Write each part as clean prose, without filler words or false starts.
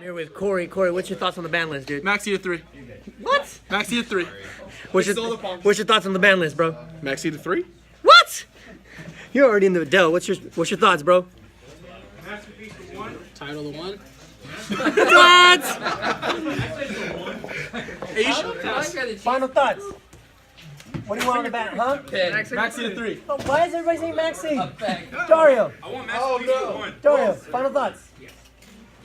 Here with Corey. Corey, what's your thoughts on the ban list, dude? Maxx to 3. What? Maxx to 3. What's your thoughts on the ban list, bro? Maxx to 3. What? You're already in the dough. What's your thoughts, bro? Title of one. What? Final thoughts. What do you want on the ban, huh? Maxx to 3. Oh, why is everybody saying Maxi? Dario. I want Maxx to 1. Dario, final thoughts.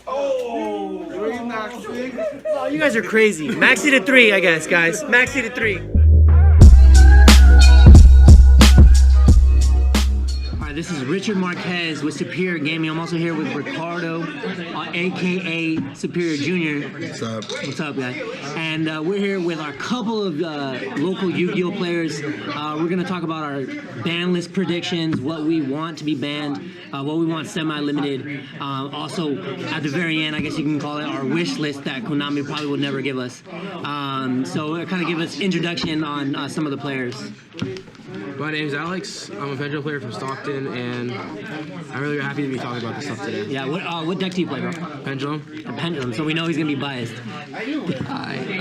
Oh, 3 Maxx. Oh, you guys are crazy. Maxi to 3, I guess, guys. Maxi to 3. Alright, this is Richard Marquez with Superior Gaming. I'm also here with Ricardo, aka Superior Jr. What's up? What's up, guys? And we're here with our couple of local Yu-Gi-Oh players. We're gonna talk about our ban list predictions, what we want to be banned, what we want semi-limited. Also, at the very end, I guess you can call it our wish list that Konami probably would never give us. So it'll kind of give us introduction on some of the players. My name's Alex. I'm a Pendulum player from Stockton, and I'm really happy to be talking about this stuff today. Yeah, what deck do you play, bro? Pendulum. The Pendulum, so we know he's gonna be biased. Hi,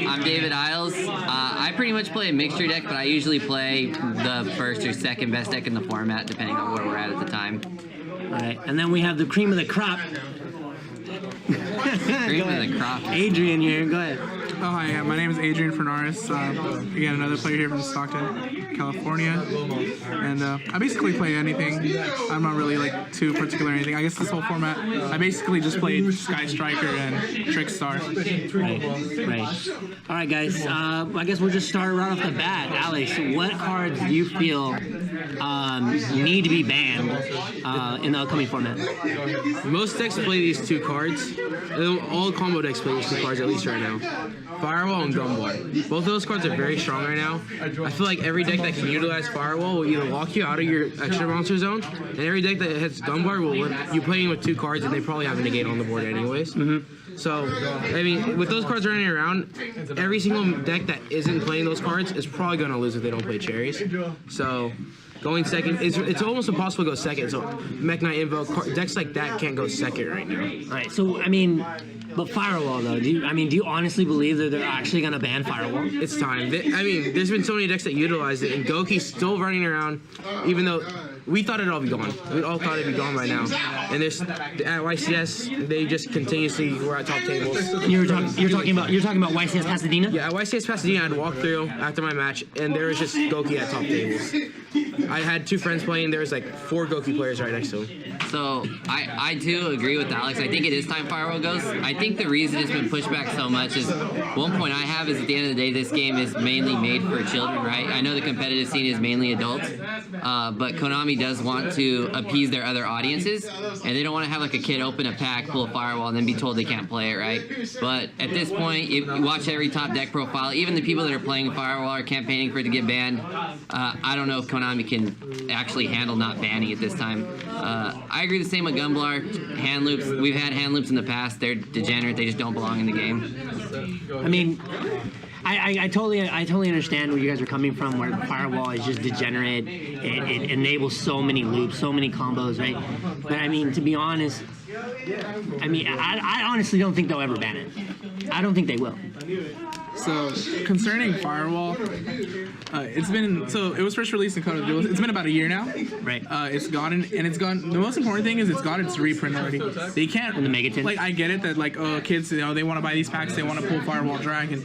I'm David Isles. I pretty much play a mixture deck, but I usually play the first or second best deck in the format, depending on where we're at the time. All right, and then we have the cream of the crop. Cream of the crop. Adrian here, go ahead. Oh, hi, my name is Adrian Fernaris. Again, another player here from Stockton, California. And I basically play anything. I'm not really like too particular or anything. I guess this whole format, I basically just played Sky Striker and Trickstar. Right. All right, guys. I guess we'll just start right off the bat. Alex, what cards do you feel need to be banned in the upcoming format? Most decks play these two cards. All combo decks play these two cards, at least right now. Firewall and Gumblar. Both of those cards are very strong right now. I feel like every deck that can utilize Firewall will either lock you out of your extra monster zone, and every deck that hits Gumblar will let you playing with two cards, and they probably have a negate on the board anyways. So, I mean, with those cards running around, every single deck that isn't playing those cards is probably going to lose if they don't play cherries. So, going second, it's almost impossible to go second. So, Mech Knight Invo, decks like that can't go second right now. All right, so, I mean, but Firewall, though, do you honestly believe that they're actually going to ban Firewall? It's time. I mean, there's been so many decks that utilize it, and Goki's still running around, even though we thought it'd all be gone. We all thought it'd be gone by now. And there's at YCS, they just continuously were at top tables. You're talking about YCS Pasadena? Yeah, at YCS Pasadena, I'd walk through after my match, and there was just Goki at top tables. I had two friends playing. There was like 4 Goki players right next to him. So I too agree with Alex. I think it is time Firewall goes. I think the reason it's been pushed back so much is one point I have is at the end of the day, this game is mainly made for children, right? I know the competitive scene is mainly adults, but Konami does want to appease their other audiences, and they don't want to have like a kid open a pack, pull a Firewall, and then be told they can't play it, right? But at this point, if you watch every top deck profile, even the people that are playing Firewall are campaigning for it to get banned. I don't know if Konami can actually handle not banning it this time. I agree the same with Gumblar. Hand loops, we've had hand loops in the past. They're degenerate. They just don't belong in the game. I mean, I totally understand where you guys are coming from, where Firewall is just degenerate. It enables so many loops, so many combos, right? But I mean, to be honest, I honestly don't think they'll ever ban it. I don't think they will. So, concerning Firewall, it was first released in Code of Duels. It's been about a year now. Right. It's gone. The most important thing is it's got its reprint already. They can't. In the Megaton. Like, I get it that like kids, they want to buy these packs, they want to pull Firewall Dragon,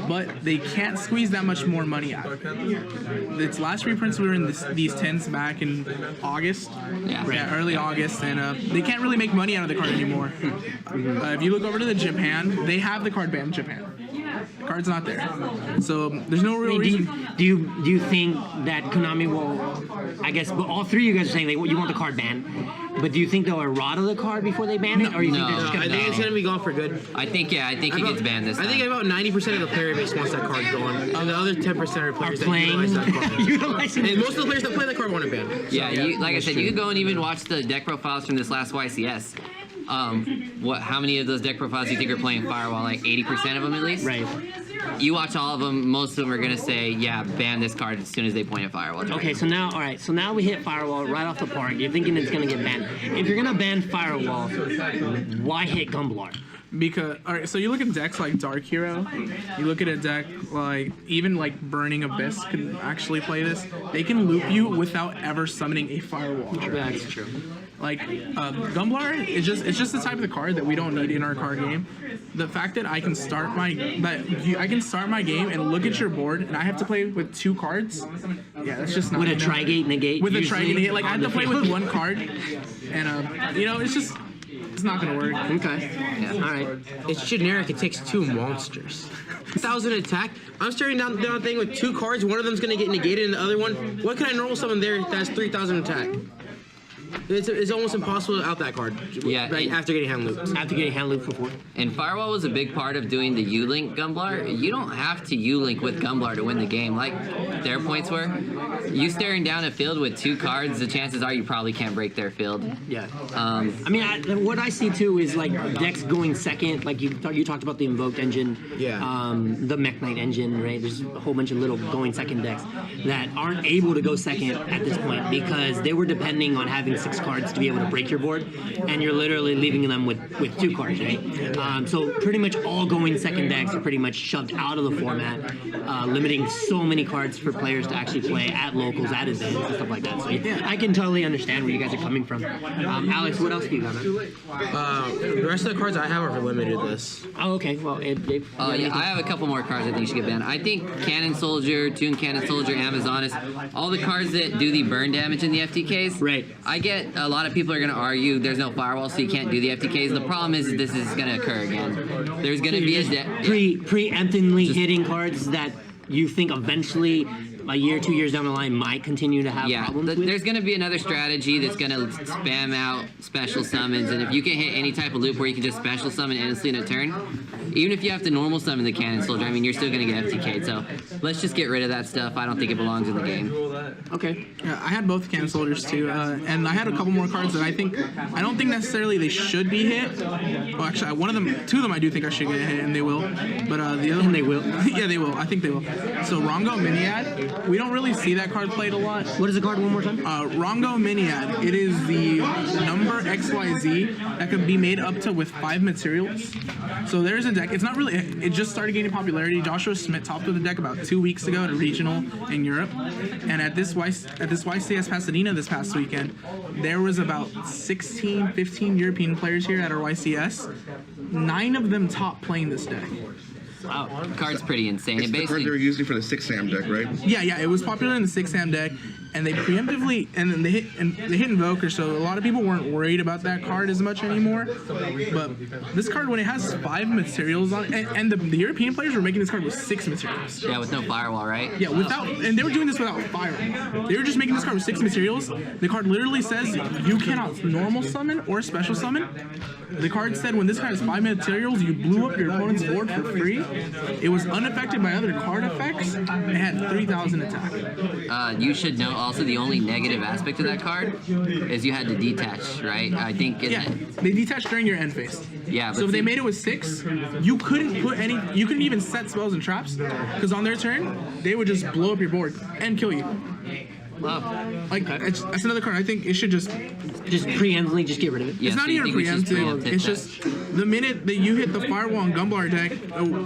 but they can't squeeze that much more money out. Its last reprints were in these tins back in August. Yeah, early August, and they can't really make money out of the card anymore. If you look over to the Japan, they have the card banned in Japan. The card's not there, so there's no real reason. Do you think that Konami will? I guess, but all three of you guys are saying you want the card banned, but do you think they'll errata the card before they ban it, or you think they're just gonna I think it's gonna be gone for good. I think it gets banned this time. I think about 90% of the player base wants that card gone, and the other 10% are players that playing, utilize that card. utilizing And most of the players that play that card want it banned. Yeah, like I said, you could go and even watch the deck profiles from this last YCS. How many of those deck profiles do you think are playing Firewall? Like 80% of them at least? Right. You watch all of them, most of them are going to say, yeah, ban this card as soon as they point at Firewall Dragon. Okay, so now we hit Firewall right off the park. You're thinking it's going to get banned. If you're going to ban Firewall, why hit Gumblar? Because all right, so you look at decks like Dark Hero, you look at a deck like even like Burning Abyss can actually play this. They can loop you without ever summoning a Firewall Dragon. That's true. Like Gumblar, it's just the type of the card that we don't need in our card game. The fact that I can start my game and look at your board and I have to play with 2 cards. Yeah, that's just not With a enough. Trigate negate. With a usually Trigate negate, like I on have to the play field. with 1 card, and you know it's not gonna work. Okay. Yeah. All right. It's generic. It takes 2 monsters. 1,000 attack. I'm staring down the thing with 2 cards. One of them's gonna get negated, and the other one. What can I normal summon there that has 3,000 attack? It's almost impossible to out that card. Yeah, like, and- after getting hand looped. After getting hand loop before. And Firewall was a big part of doing the U-Link Gumblar. You don't have to U-Link with Gumblar to win the game. Like their points were, you staring down a field with 2 cards, the chances are you probably can't break their field. Yeah. I mean, what I see too is like decks going second. Like you talked about the Invoked engine. Yeah. The Mech Knight engine, right? There's a whole bunch of little going second decks that aren't able to go second at this point because they were depending on having 6 cards to be able to break your board, and you're literally leaving them with 2 cards, right? So pretty much all going second decks are pretty much shoved out of the format, limiting so many cards for players to actually play at locals, at events, and stuff like that. So yeah, I can totally understand where you guys are coming from. Alex, what else do you got, man? The rest of the cards I have are for limited lists. Oh, okay. Well, Dave. Yeah, I have a couple more cards I think should get banned. I think Cannon Soldier, Toon Cannon Soldier, Amazonas, all the cards that do the burn damage in the FTKs. Right. I get a lot of people are going to argue there's no firewall, so you can't do the FTKs. The problem is this is going to occur again. There's going to be a preemptively hitting cards that you think eventually a year, 2 years down the line might continue to have problems with? There's going to be another strategy that's going to spam out special summons, and if you can hit any type of loop where you can just special summon endlessly in a turn, even if you have to normal summon the Cannon Soldier, I mean, you're still going to get FTK'd, so let's just get rid of that stuff. I don't think it belongs in the game. Okay. Yeah, I had both Cannon Soldiers too, and I had a couple more cards that I don't think necessarily they should be hit. Well, actually, 2 of them I do think I should get hit, and they will. But the other one, they will. Yeah, they will. I think they will. So Rongo Miniad, we don't really see that card played a lot. What is the card one more time? Rongo Miniad. It is the number XYZ that can be made up to with 5 materials. So there's a deck. It's not really. It just started gaining popularity. Joshua Smith topped with the deck about 2 weeks ago at a regional in Europe, and at this YCS Pasadena this past weekend, there was about 16, 15 European players here at our YCS. 9 of them top playing this deck. Wow, the card's pretty insane. It's It the card basically they were using for the 6 Sam deck, right? Yeah, it was popular in the 6-Sam deck, and they preemptively and then they hit Invoker, so a lot of people weren't worried about that card as much anymore. But this card, when it has 5 materials on it, and the European players were making this card with 6 materials. yeah, with no firewall, right? Yeah, and they were doing this without firewall. They were just making this card with 6 materials. The card literally says you cannot normal summon or special summon. The card said when this card has 5 materials, you blew up your opponent's board for free. It was unaffected by other card effects. It had 3,000 attack. You should know also the only negative aspect of that card is you had to detach, right? I think. They detach during your end phase. Yeah, So but if they see- made it with 6, you couldn't even set spells and traps, because on their turn, they would just blow up your board and kill you. Wow. Like, that's another card. I think it should just. Just preemptively, just get rid of it. Yeah, It's not so you even think we should preemptive. preempt it It's then? just the minute that you hit the Firewall and Gumblar deck,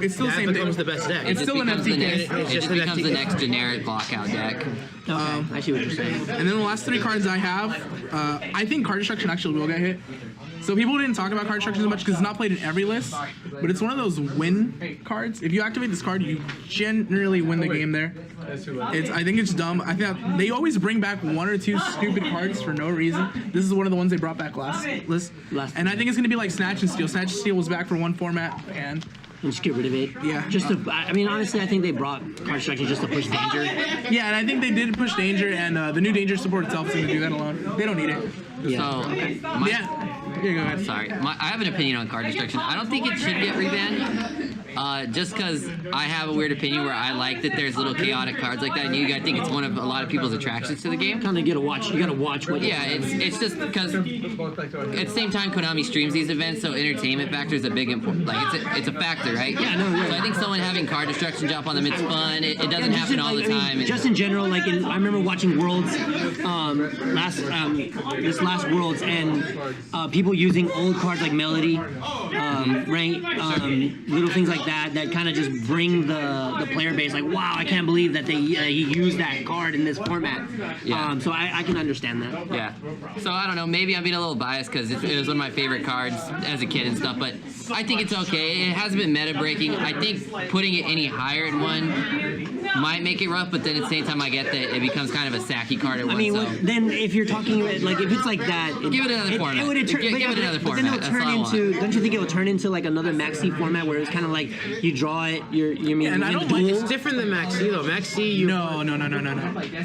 it's still the That same becomes thing. the best deck. It's still an becomes the next, FTK. it just an becomes the FTK. next generic lockout deck. Okay. I see what you're saying. And then the last 3 cards I have, I think card destruction actually will get hit. So people didn't talk about card destruction as much because it's not played in every list, but it's one of those win cards. If you activate this card, you generally win the game there. I think it's dumb. I think they always bring back 1 or 2 stupid cards for no reason. This is one of the ones they brought back last list. And I think it's going to be like Snatch and Steal. Snatch and Steal was back for 1 format, and Just get rid of it. Yeah. Just to, I mean, honestly, I think they brought card destruction just to push danger. yeah, and I think they did push Danger, and the new Danger support itself is going to do that alone. They don't need it. Yeah. So, Yeah. Here, go ahead. sorry. I have an opinion on card destruction. I don't think it should get rebanned. just because I have a weird opinion where I like that there's little chaotic cards like that in Yu-Gi-Oh! I think it's one of a lot of people's attractions to the game. Kind of get a watch. You gotta watch what. Yeah, it's just because at the same time Konami streams these events, so entertainment factor is a big important. Like it's a factor, right? Yeah, no, yeah. So I think someone having card destruction drop on them, it's fun. It doesn't happen all the time. Just in general, like I remember watching Worlds, this last Worlds, and people using old cards like Melody, right? Little things like that kind of just bring the player base like, wow, I can't believe that he used that card in this format. Yeah. So I can understand that. Yeah. So I don't know. Maybe I'm being a little biased because it was one of my favorite cards as a kid and stuff. But I think it's okay. It hasn't been meta breaking. I think putting it any higher in one might make it rough. But then at the same time, I get that it becomes kind of a sacky card at I one. mean, So then if you're talking like if it's like that, give it another format. Give it another format. Then it'll That's turn all I into. want. Don't you think it will turn into like another Maxx format where it's kind of like you draw it, and I don't like It's different than Maxx though. Maxx, you No.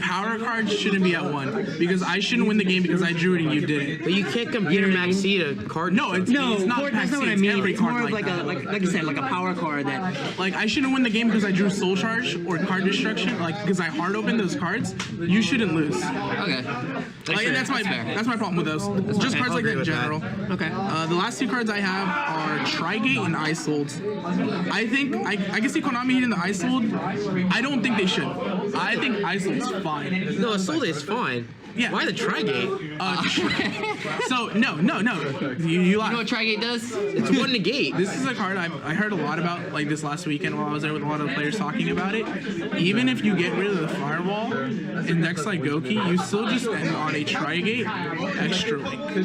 Power cards shouldn't be at 1 because I shouldn't win the game because I drew it and you didn't. but you can't compare Maxx to card. No, it's not. That's not what I It's mean. every It's card more of like like that. like I said, like a power card that. Like I shouldn't win the game because I drew Soul Charge or Card Destruction. Like because I hard opened those cards, you shouldn't lose. Okay. Like, and that's my problem with those. Just cards like that in general. Okay. The last 2 cards I have are Trigate and Isold. I think I can see Konami hitting the Isold. I don't think they should. I think Isold's fine. No, Isold is fine. Yeah. Why the Trigate? So no. You You laugh. know what Trigate does? It's 1 negate. This is a card I heard a lot about like this last weekend while I was there with a lot of players talking about it. Even if you get rid of the Firewall in decks like Goki, you still just end on a Trigate Extra Link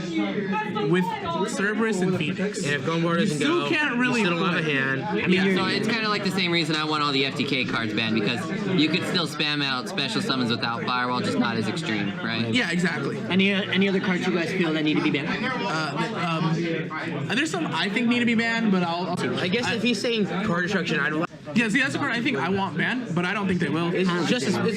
with Cerberus and Phoenix. And if Gumblar doesn't still go, can't really you still don't have a play. hand. So it's kind of like the same reason I want all the FTK cards banned because you could still spam out special summons without Firewall, just not as extreme, right? Yeah, exactly. Any other cards you guys feel that need to be banned? There's some I think need to be banned, but I'll I guess if he's saying card destruction, I'd yeah, see, that's a card I think I want banned, but I don't think they will. it's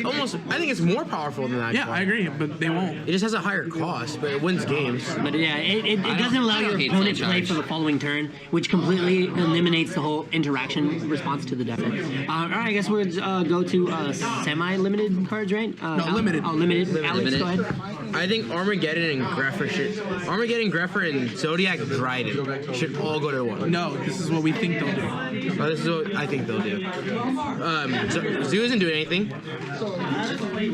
almost, I think it's more powerful than that. Yeah, card. I agree, but they won't. It just has a higher cost, but it wins games. But yeah, it I doesn't allow don't your hate opponent to full play charge. for the following turn, which completely eliminates the whole interaction response to the deck. All right, I guess we'll go to semi-limited cards, right? limited. Oh, limited. Alex, Limited. go ahead. I think Armageddon and Greffer and Zodiac Dryden should all go to 1. No, this is what we think they'll do. Well, this is what I think they'll do. Zoo isn't doing anything.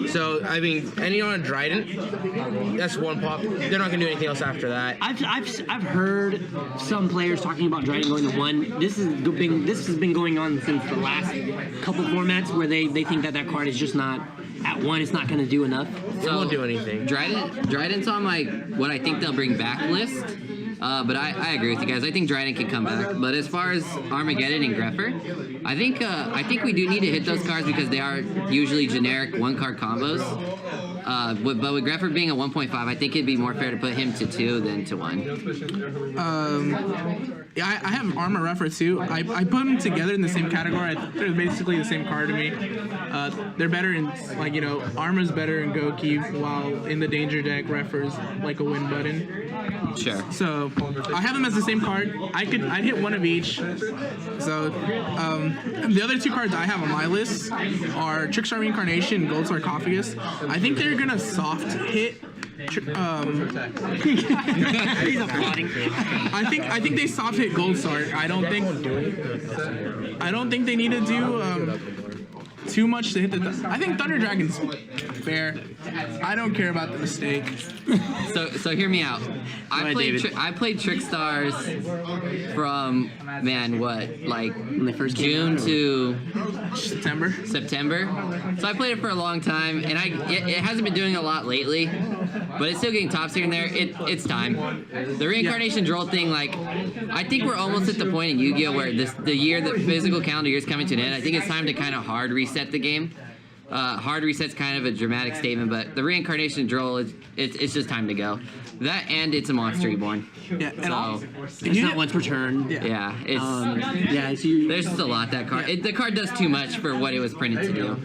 So, I mean, any on a Dryden, that's 1 pop. They're not going to do anything else after that. I've heard some players talking about Dragon going to 1. This has been going on since the last couple formats where they think that card is just not at 1. It's not going to do enough. It won't do anything. Dryden's on like what I think they'll bring back list. But I agree with you guys. I think Dryden can come back. But as far as Armageddon and Greffer, I think we do need to hit those cards because they are usually generic 1-card combos. But with Greffer being a 1.5, I think it'd be more fair to put him to 2 than to 1. Yeah, I have Armor Refer too. I put them together in the same category. They're basically the same card to me. They're better in, like, you know, Armor's better in Goki, while in the Danger deck, Refer's like a win button. Sure. So I have them as the same card. I'd hit 1 of each. So the other 2 cards I have on my list are Trickstar Reincarnation and Gold Sarcophagus. I think they're gonna soft hit. He's applauding. I think they soft hit Gold Star. I don't think they need to do too much to hit the. I think Thunder Dragon's fair. I don't care about the mistake. So hear me out. I played Trickstars from When they first came June out, to September. So I played it for a long time, and it hasn't been doing a lot lately, but it's still getting tops here and there. It's time. The reincarnation droll thing, like, I think we're almost at the point in Yu-Gi-Oh where the physical calendar year is coming to an end. I think it's time to kind of hard reset the game. Hard reset's kind of a dramatic statement, but the reincarnation droll, it's just time to go. That and it's a monster reborn. Yeah, and So it's not once per turn. yeah, it's There's there's just a lot that card. The card does too much for what it was printed to do.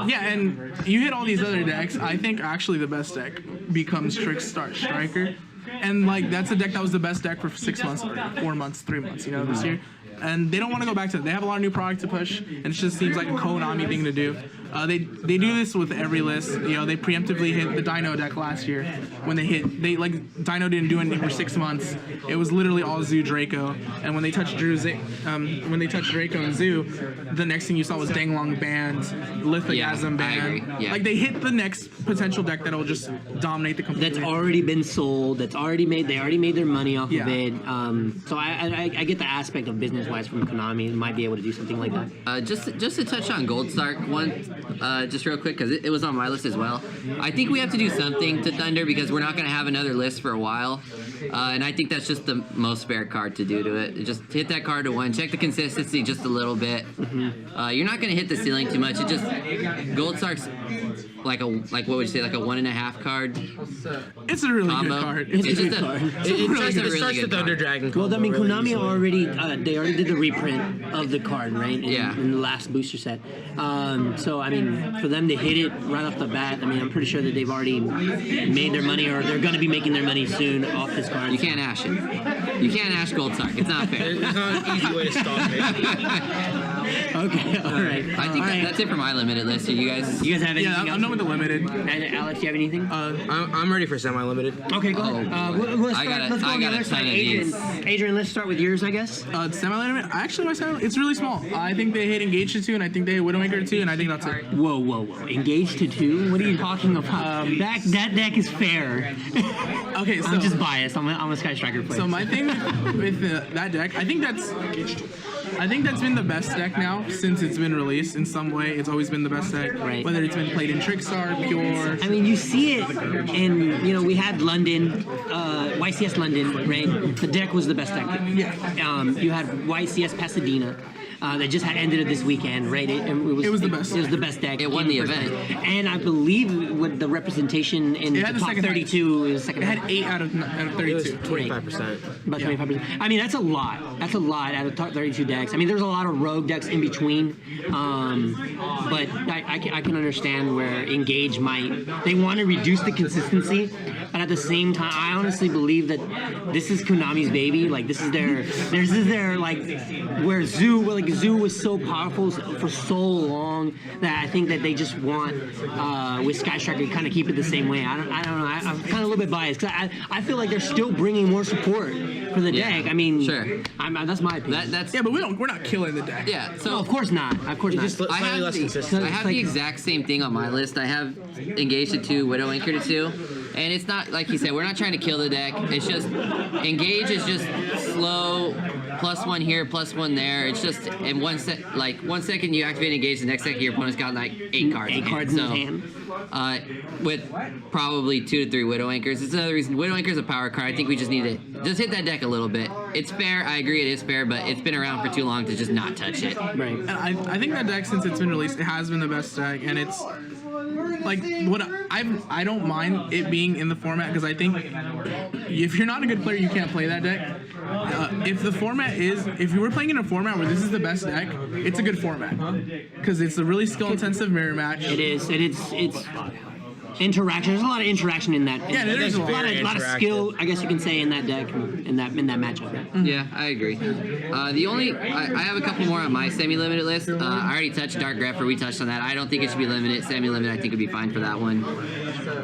yeah, and you hit all these other decks. I think actually the best deck becomes Trickstar Striker. And like that's a deck that was the best deck for 6 months, or 4 months, 3 months, this year. And they don't want to go back to it. They have a lot of new product to push, and it just seems like a Konami thing to do. They do this with every list. They preemptively hit the Dino deck last year when Dino didn't do anything for 6 months. It was literally all Zoo Draco, and when they touched Draco and Zoo, the next thing you saw was Danglong banned, Lithogasm banned. Yeah. Like they hit the next potential deck that'll just dominate the completely. That's already been sold. That's already made. They already made their money off Yeah. of it. So I get the aspect of business-wise from Konami. They might be able to do something like that. Just to touch on Goldstar one, just real quick, because it was on my list as well. I think we have to do something to Thunder because we're not going to have another list for a while. And I think that's just the most fair card to do to it. Just hit that card to 1, check the consistency just a little bit. You're not going to hit the ceiling too much. It just, Goldstar's like what would you say, like a 1.5 card It's a really combo. good card. It's a just good card. It starts the Thunder Dragon. Well, I mean, combo, Konami really, so. already they already did the reprint of the card, right? In the last booster set. So I mean, for them to hit it right off the bat, I mean, I'm pretty sure that they've already made their money, or they're going to be making their money soon off this card. You can't ash it. You can't ash Goldstar. It's not fair. There's not an easy way to stop it. Okay, all right. I think that's it for my limited list. So you guys have anything Yeah, else? I'm done with the limited. And Alex, do you have anything? I'm ready for semi-limited. Okay, go ahead. Let's I start. got a- Let's go I on got the a other side. ton of Adrian, these. Adrian, let's start with yours, I guess. Semi-limit. Actually, my semi it's really small. I think they hit Engage to 2, and I think they hit Widowmaker to 2, and I think that's it. Whoa. Engaged to 2? What are you talking about? That deck is fair. Okay, so I'm just biased. I'm a Sky Striker player. So my thing with that deck, I think that's been the best deck now since it's been released. In some way, it's always been the best deck. Right. Whether it's been played in Trickstar, Pure. I mean, you see it, and we had London, YCS London, right? The deck was the best deck. Yeah. You had YCS Pasadena. That just ended this weekend, right? It was the best. It was the best deck. It won in the first event. place. And I believe with the representation in It the had the top second 32 is second. It had 8 out of It was 32. 25%. About 25%. I mean, that's a lot. That's a lot out of top 32 decks. I mean, there's a lot of rogue decks in between. But I can understand where Engage they want to reduce the consistency. But at the same time, I honestly believe that this is Konami's baby. Like, this is their like, where Zoo was so powerful for so long that I think that they just want, with Sky Striker, to kind of keep it the same way. I don't know. I'm kind of a little bit biased, because I feel like they're still bringing more support for the deck. I mean, sure. That's my opinion. Yeah, but we're not killing the deck. Yeah. So No, of course not. Of course not. Just slightly less consistent. I have like- the exact same thing on my list. I have Engage to 2, Widow Anchor to 2. And it's not, like you said, we're not trying to kill the deck. It's just, Engage is just slow, +1 here, +1 there. It's just, in 1 second you activate Engage, the next second your opponent's got like 8 cards. 8 cards in his hand. With probably 2 to 3 Widow Anchors. It's another reason. Widow Anchor is a power card. I think we just need to just hit that deck a little bit. It's fair. I agree it is fair, but it's been around for too long to just not touch it. Right. And I think that deck, since it's been released, it has been the best deck, and it's like what I don't mind it being in the format, because I think if you're not a good player, you can't play that deck. If you were playing in a format where this is the best deck, it's a good format, because it's a really skill-intensive mirror match. It is. It's interaction. There's a lot of interaction in that. Yeah, there's a lot of skill, I guess you can say, in that deck, in that matchup. Yeah, I agree. I have a couple more on my semi-limited list. I already touched Dark Grepher. We touched on that. I don't think it should be limited. Semi-limited, I think would be fine for that one.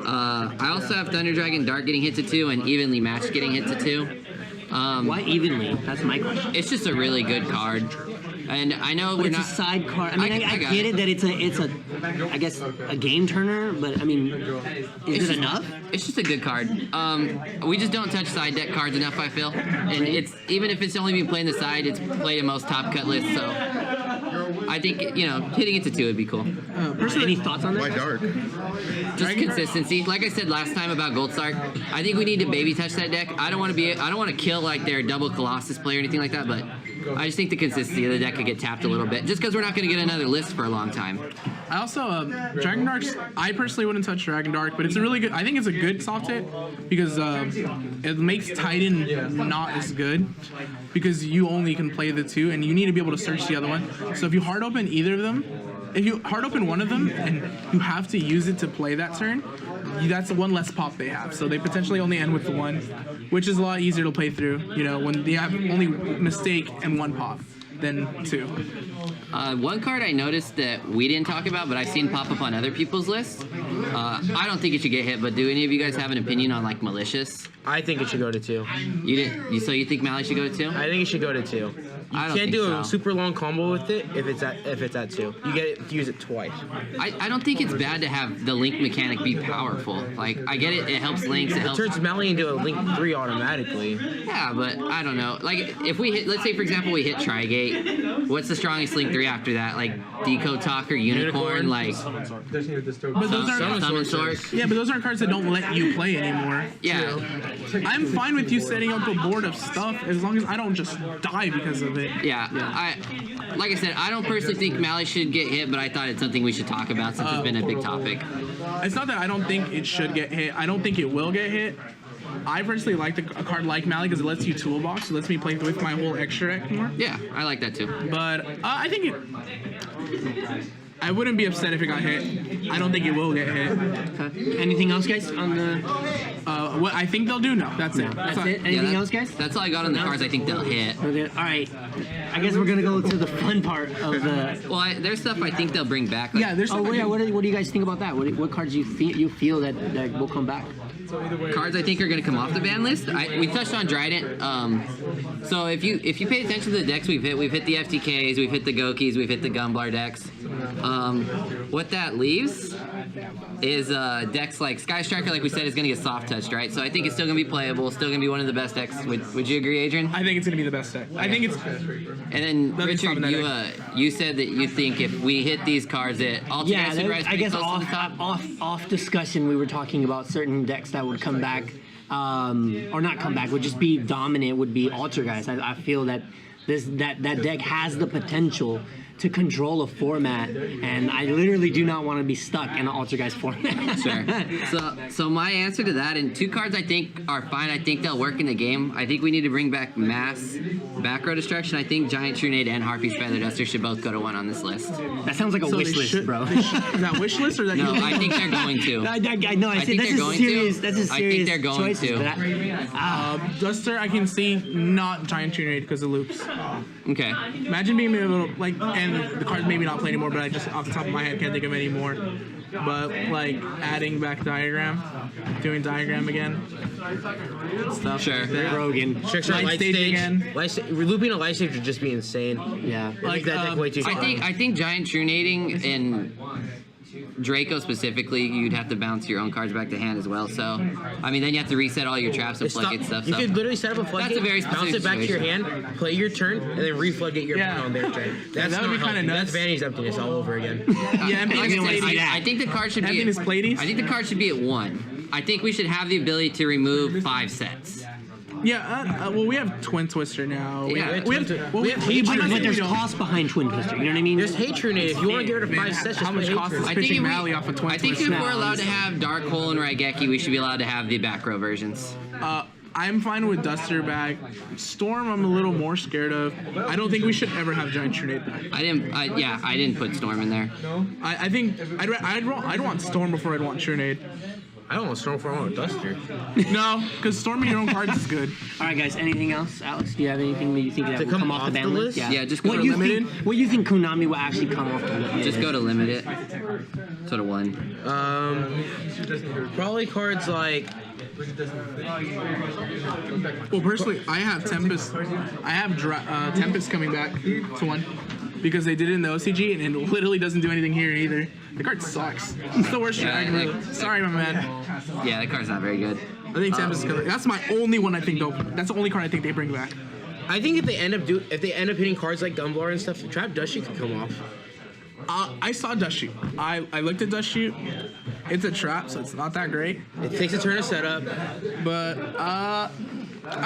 I also have Thunder Dragon Dark getting hit to 2 and Evenly Matched getting hit to 2. Why evenly? That's my question. It's just a really good card. And I know But we're it's not a side card. I mean, I got get it that it's a, I guess, a game turner. But I mean, is it enough? It's just a good card. We just don't touch side deck cards enough, I feel. And it's even if it's only been playing the side, it's played in most top cut lists. So I think hitting it to 2 would be cool. Any thoughts on that? Why dark? Just consistency. Like I said last time about Goldstar, I think we need to baby touch that deck. I don't want to kill like their double Colossus play or anything like that, but I just think the consistency of the deck could get tapped a little bit, just because we're not going to get another list for a long time. I also Dragon Dark's. I personally wouldn't touch Dragon Dark, but it's a really good. I think it's a good soft hit, because it makes Titan not as good, because you only can play the 2 and you need to be able to search the other one. So if you hard open either of them, if you hard open one of them and you have to use it to play that turn, that's one less pop they have. So they potentially only end with the one, which is a lot easier to play through. You know, when they have only mistake and one pop than two. One card I noticed that we didn't talk about, but I've seen pop up on other people's lists. I don't think it should get hit, but do any of you guys have an opinion on like malicious? I think it should go to 2. You didn't. So you think Mally should go to 2? I think it should go to 2. You I don't can't think do so. a super long combo with it if it's at 2. You get it to use it twice. I don't think it's bad to have the link mechanic be powerful. Like I get it, it helps links. It It helps. turns Mally into a Link 3 automatically. Yeah, but I don't know. Like if we hit, let's say for example we hit Trigate. What's the strongest link 3 after that? Like Deco Talker, Unicorn, like But those aren't. Summon Source. Yeah, but those aren't cards that don't let you play anymore. Yeah. I'm fine with you setting up a board of stuff as long as I don't just die because of it. Yeah, like I said, I don't personally think Mally should get hit, but I thought it's something we should talk about since it's been a big topic. It's not that I don't think it should get hit. I don't think it will get hit. I personally like a card like Mally because it lets you toolbox. It lets me play with my whole extra deck more. Yeah, I like that too. But I think it. I wouldn't be upset if it got hit. I don't think it will get hit. Okay. Anything else, guys? On the What I think they'll do? No, that's it. that's all. it. Anything that- else, guys? That's all I got on the cards I think they'll hit. Okay, all right. I guess we're gonna go to the fun part of the. Well, there's stuff I think they'll bring back. Like, Yeah, there's. Oh yeah, what do you guys think about that? What cards you feel that will come back? cards I think are going to come off the ban list. We touched on Trident. So if you pay attention to the decks we've hit the FTKs, we've hit the Gokis, we've hit the Gumblar decks. What that leaves is decks like Sky Striker, like we said, is going to get soft touched, right? So I think it's still going to be playable, still going to be one of the best decks. Would you agree, Adrian? I think it's going to be the best deck. I think it's. And then Nothing's Richard, stopping that you said that you think if we hit these cards, it all Yeah, should rise I pretty guess close to the top. off discussion, we were talking about certain decks that would come back, or not come back, would just be dominant. Would be Altergeist. I feel that that deck has the potential to control a format, and I literally do not want to be stuck in an Altergeist format. Sure. So my answer to that, and two cards I think are fine. I think they'll work in the game. I think we need to bring back Mass, Back Row Destruction. I think Giant Trunade and Harpy's Feather Duster should both go to 1 on this list. That sounds like a wish they list, should- bro. Is that wish list or that? No, I think they're going to. I think that's they're a going serious. to. That's a I think serious they're going choices, to. but Duster, I can see not Giant Trunade because of loops. Okay. Imagine being able to, like, and the cards maybe not play anymore, but I just off the top of my head can't think of any more. But like adding back diagram, doing diagram again, stuff. Sure. Like that. Rogan. Light stage again. Looping a light stage would just be insane. Yeah. Like that deck way too. I think Giant Trunading and Draco specifically, you'd have to bounce your own cards back to hand as well. So, I mean, then you have to reset all your traps and floodgate stuff. You So. could literally set up a floodgate, That's a very bounce specific it back to your situation. hand, play your turn, and then re-floodgate your opponent on their turn. That's that would be not kinda healthy. nuts. That's Vanny's emptiness all over again. Yeah, and Like I, Playdies. said, I think the card should be. Emptiness Playdies? I think the card should be at 1. I think we should have the ability to remove 5 sets. Yeah, well, we have Twin Twister now. Yeah. We have We have Hate But Trunade. there's cost behind Twin Twister. You know what I mean? There's Hate Trunade. If you want to get rid of Man, 5 sets, how just much play Hate cost is Trunade. I think pitching if Mally off of Twin I think if Twister? we're allowed to have Dark Hole and Raigeki, we should be allowed to have the back row versions. I'm fine with Duster back. Storm, I'm a little more scared of. I don't think we should ever have Giant Trunade back. I didn't put Storm in there. I think I'd want Storm before I'd want Trunade. I don't want Storm for I want Duster. No, because storming your own cards is good. All right, guys. Anything else, Alex? Do you have anything that you think that To will come come off off the ban the list? list? Yeah, just go what to you limited. think? What you think Konami will actually come off the list? Just go to limited. So to 1. Probably cards like Well, personally, I have Tempest. I have Tempest coming back to 1 because they did it in the OCG and it literally doesn't do anything here either. The card sucks. It's the worst dragon. like- Sorry, my man. Yeah, that card's not very good. I think Tempest is coming. That's my only one. I think though. That's the only card I think they bring back. I think if they end up hitting cards like Gumblar and stuff, Trap Dusty could come off. I saw Dust Shoot. I looked at Dust Shoot. It's a trap, so it's not that great. It takes a turn to set up. But I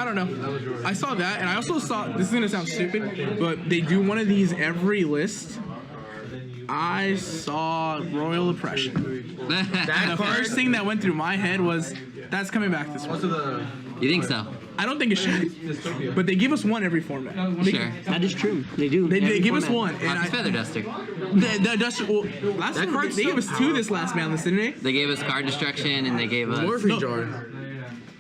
don't know. I saw that, and I also saw. This is gonna sound stupid, but they do one of these every list. I saw Royal Oppression. That The card, first thing that went through my head was, that's coming back this one. You think so? I don't think it should. But they give us one every format. Sure. That is true. They do. They give us one. And Marcus Feather Duster. the Duster. Well, last time they gave us 2 this last Banlist, didn't they? They gave us card destruction and they gave us Morphing jar.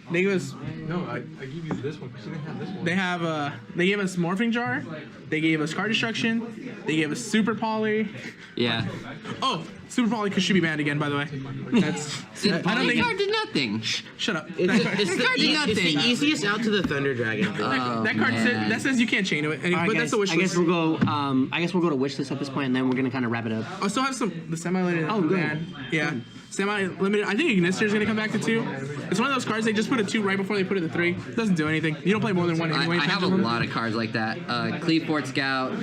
They gave us. No, I give you this one because you didn't have this one. They gave us Morphing Jar. They gave us Card Destruction. They gave us Super Poly. yeah. Oh, Super Poly should be banned again, by the way. That's. The Poly card did nothing. Shut up. It's, That card- it's, card did it's the nothing. easiest out to the Thunder Dragon. that card man. that says you can't chain to it. All right, But guys, that's a wish I list. guess we'll go. I guess we'll go to wish list at this point, and then we're gonna kind of wrap it up. I still have the semi-limited. Oh, good. Man. Yeah. Semi-limited. I think Ignister's gonna come back to 2. It's one of those cards they just put a 2 right before they put it to 3. It doesn't do anything. You don't play more than one anyway. I have a lot of cards like that. Cleave Fort Scout.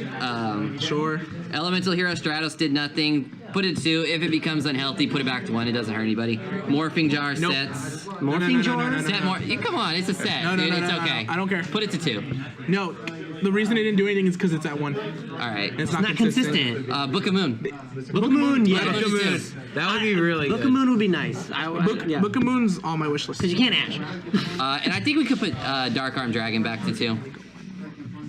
Sure. Elemental Hero Stratos did nothing. Put it 2. If it becomes unhealthy, put it back to 1. It doesn't hurt anybody. Morphing Jar Nope. sets. Morphing jar. Set more. Come on, it's a set, No, dude. no, It's no, okay. I don't care. Put it to 2. No, the reason they didn't do anything is because it's at 1. All right. It's Not consistent. Book of Moon. Book of Moon, yeah. Book of Moon is 2. That would be really Book good. of Moon would be nice. Yeah. Book of Moon's on my wish list. Because you can't ash. And I think we could put Dark Arm Dragon back to 2.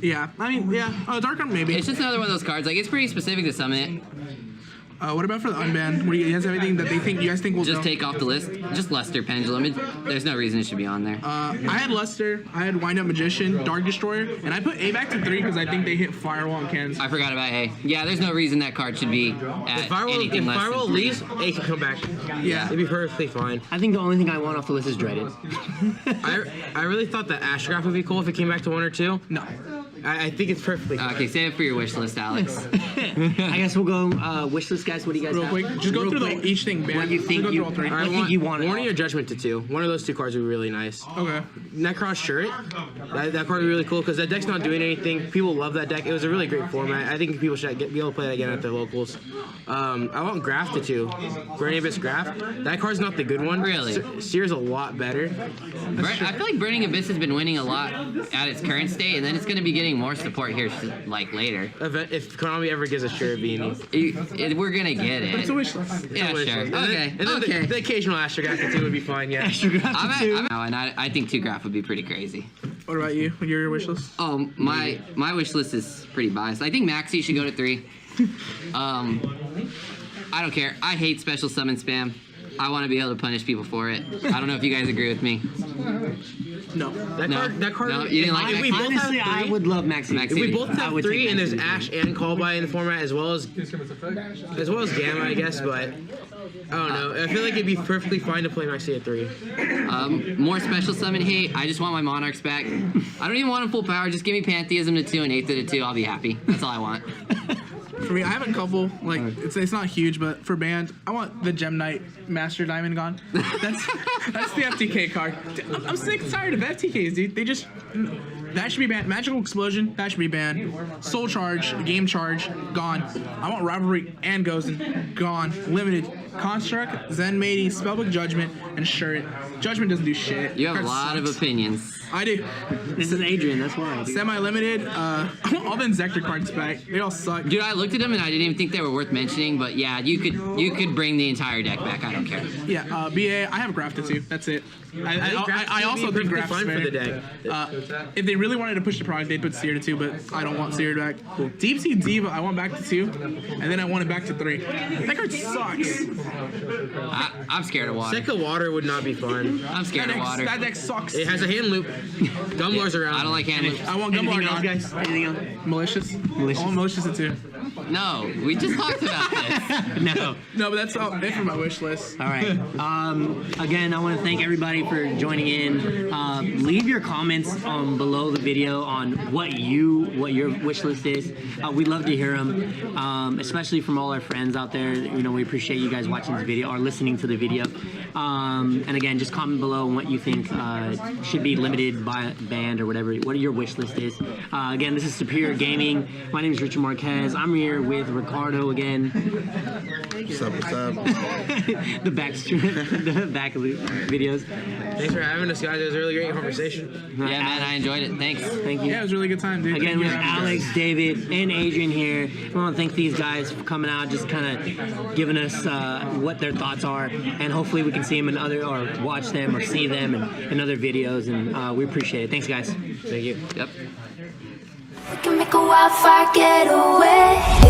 Yeah, I mean, yeah. Oh, Dark Arm maybe. It's just another one of those cards. Like, it's pretty specific to summon it. What about for the unbanned? What do you guys have anything that you guys think will Just go? take off the list. Just Luster Pendulum. There's no reason it should be on there. I had Luster, I had Wind Up Magician, Dark Destroyer, and I put A back to 3 because I think they hit Firewall and cans. I forgot about A. Yeah, there's no reason that card should be at If Firewall, anything less Firewall than 3. leaves, A can come back. Yeah. It'd be perfectly fine. I think the only thing I want off the list is Dreaded. I really thought the Astrograph would be cool if it came back to 1 or 2. No. I think it's perfectly fine. Okay, save it for your wish list, Alex. I guess we'll go wish list, guys. What do you guys Real have? quick, just go Real through quick. each thing banned. What you think Go you- through all 3. I think you want it Warning all. or Judgment to 2. One of those 2 cards would be really nice. Okay. Necros Shirt. That card would be really cool because that deck's not doing anything. People love that deck. It was a really great format. I think people should be able to play that again at their locals. I want Graph to 2. Burning Abyss Graph. That card's not the good one. Really? Seer's a lot better. I feel like Burning Abyss has been winning a lot at its current state, and then it's going to be getting more support here, like, later. If Konami ever gives a Shirt beanie. We're going to get it. It's a wish list. Yeah, Wish sure. list. And Okay. then Okay. the occasional Astrograph to 2 would be fine, yeah. I think 2 graph would be pretty crazy. What about you? What your wish list? Oh, my wish list is pretty biased. I think Maxi should go to 3. I don't care. I hate special summon spam. I want to be able to punish people for it. I don't know if you guys agree with me. No. That card. No, you didn't like if that? we both have Honestly, I 3, would love Maxi. Maxi. If we both I have would 3 take and there's Maxi. Ash and Call by in the format as well as Gamma, I guess, but I don't know. I feel like it'd be perfectly fine to play Maxi at 3. More special summon hate. I just want my Monarchs back. I don't even want them full power. Just give me Pantheism to 2 and Aether to 2. I'll be happy. That's all I want. For me, I have a couple. Like it's not huge, but for banned, I want the Gem Knight Master Diamond gone. That's the FTK card. I'm sick and tired of FTKs, dude. They just that should be banned. Magical Explosion, that should be banned. Soul Charge, Game Charge, gone. I want Rivalry and Gozen, gone. Limited. Construct, Zen Maiden, Spellbook Judgment, and Shirt. Judgment doesn't do shit. You have a Card lot sucks. of opinions. I do. This is Adrian. That's why. Dude. Semi-limited. I want all the Inzector cards back. They all suck. Dude, I looked at them and I didn't even think they were worth mentioning, but yeah, you could bring the entire deck back. I don't care. Yeah, BA. I have Grafted too. That's it. I also think Graf's fine for the fair. deck. If they really wanted to push the product, they'd put Seer to 2, but I don't want Seer back. Deep Sea Diva, I want back to 2, and then I want it back to 3. That card sucks. I'm scared of water. Second Water would not be fun. I'm scared of water. That deck sucks. It has a hand loop. Gumblar's around. I don't like hand loops. I want Anything Gumblar else, gone. guys? Anything else? Malicious. Malicious. I want Malicious at 2. No, we just talked about this. No. No, but that's all it for my wish list. All right. Again, I want to thank everybody for joining in. Leave your comments below the video on what your wish list is. We'd love to hear them, especially from all our friends out there. You know, we appreciate you guys watching this video or listening to the video. And again, just comment below on what you think should be limited by banned or whatever. What your wish list is. Again, this is Superior Gaming. My name is Richard Marquez. I'm here with Ricardo again. What's up? the back of the videos. Thanks for having us, guys. It was a really great conversation. Yeah, man, I enjoyed it. Thanks. Thank you. Yeah, it was a really good time, dude. Again, Thank with you for having me. Alex, David, and Adrian here. I want to thank these guys for coming out, just kind of giving us what their thoughts are, and hopefully we can see them in other, or watch them or see them in other videos, and we appreciate it. Thanks, guys. Thank you. Yep. We can make a wildfire get away.